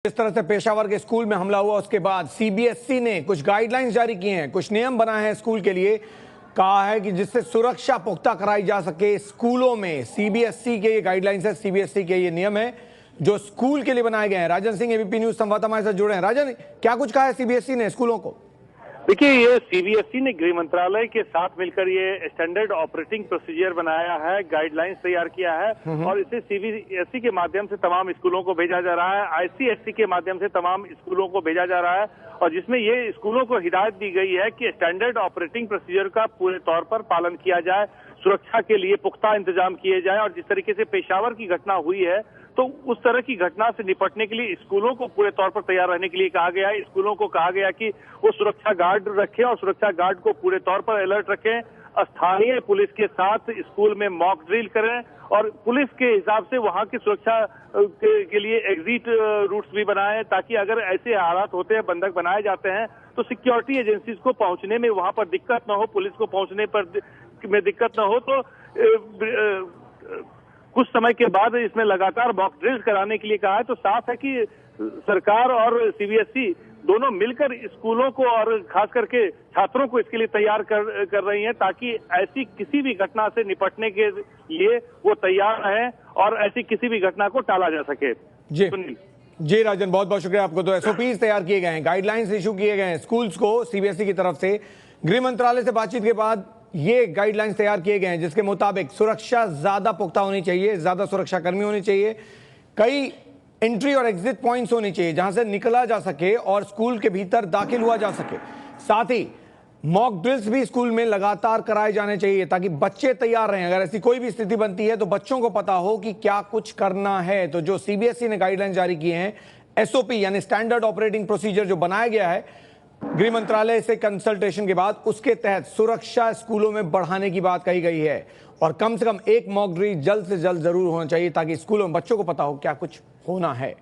जिस तरह से पेशावर के स्कूल में हमला हुआ उसके बाद सीबीएसई ने कुछ गाइडलाइंस जारी किए हैं, कुछ नियम बनाए हैं स्कूल के लिए। कहा है कि जिससे सुरक्षा पुख्ता कराई जा सके स्कूलों में। सीबीएसई के ये गाइडलाइंस है, सीबीएसई के ये नियम है जो स्कूल के लिए बनाए गए हैं। राजन सिंह एबीपी न्यूज संवाददाता हमारे साथ जुड़े हैं। राजन, क्या कुछ कहा है सीबीएसई ने स्कूलों को? देखिए, ये सीबीएसई ने गृह मंत्रालय के साथ मिलकर ये स्टैंडर्ड ऑपरेटिंग प्रोसीजर बनाया है, गाइडलाइंस तैयार किया है और इसे सीबीएसई के माध्यम से तमाम स्कूलों को भेजा जा रहा है। आईसीएसई के माध्यम से तमाम स्कूलों को भेजा जा रहा है और जिसमें ये स्कूलों को हिदायत दी गई है कि स्टैंडर्ड ऑपरेटिंग प्रोसीजर का पूरे तौर पर पालन किया जाए, सुरक्षा के लिए पुख्ता इंतजाम किए जाए और जिस तरीके से पेशावर की घटना हुई है तो उस तरह की घटना से निपटने के लिए स्कूलों को पूरे तौर पर तैयार रहने के लिए कहा गया है। स्कूलों को कहा गया कि वो सुरक्षा गार्ड रखें और सुरक्षा गार्ड को पूरे तौर पर अलर्ट रखें। स्थानीय पुलिस के साथ स्कूल में मॉक ड्रिल करें और पुलिस के हिसाब से वहां की सुरक्षा के लिए एग्जिट रूट्स भी बनाएं ताकि अगर ऐसे हालात होते हैं, बंधक बनाए जाते हैं तो सिक्योरिटी एजेंसीज को पहुंचने में वहां पर दिक्कत न हो, पुलिस को पहुंचने पर में दिक्कत न हो। तो कुछ समय के बाद इसमें लगातार मॉक ड्रिल्स कराने के लिए कहा है। तो साफ है कि सरकार और सीबीएसई दोनों मिलकर स्कूलों को और खास करके छात्रों को इसके लिए तैयार कर रही हैं ताकि ऐसी किसी भी घटना से निपटने के लिए वो तैयार रहें और ऐसी किसी भी घटना को टाला जा सके। जी जी राजन, बहुत बहुत शुक्रिया आपको। तो एसओपीज तैयार किए गए हैं, गाइडलाइंस इशू किए गए हैं स्कूल्स को सीबीएसई की तरफ से। गृह मंत्रालय से बातचीत के बाद ये गाइडलाइंस तैयार किए गए हैं जिसके मुताबिक सुरक्षा ज्यादा पुख्ता होनी चाहिए, ज्यादा सुरक्षा कर्मी होनी चाहिए, कई एंट्री और एग्जिट पॉइंट्स होनी चाहिए जहां से निकला जा सके और स्कूल के भीतर दाखिल हुआ जा सके। साथ ही मॉक ड्रिल्स भी स्कूल में लगातार कराए जाने चाहिए ताकि बच्चे तैयार रहें। अगर ऐसी कोई भी स्थिति बनती है तो बच्चों को पता हो कि क्या कुछ करना है। तो जो सीबीएसई ने गाइडलाइंस जारी किए हैं, एसओपी यानी स्टैंडर्ड ऑपरेटिंग प्रोसीजर जो बनाया गया है गृह मंत्रालय से कंसल्टेशन के बाद, उसके तहत सुरक्षा स्कूलों में बढ़ाने की बात कही गई है और कम से कम एक मॉक ड्रिल जल्द से जल्द जरूर होना चाहिए ताकि स्कूलों में बच्चों को पता हो क्या कुछ होना है।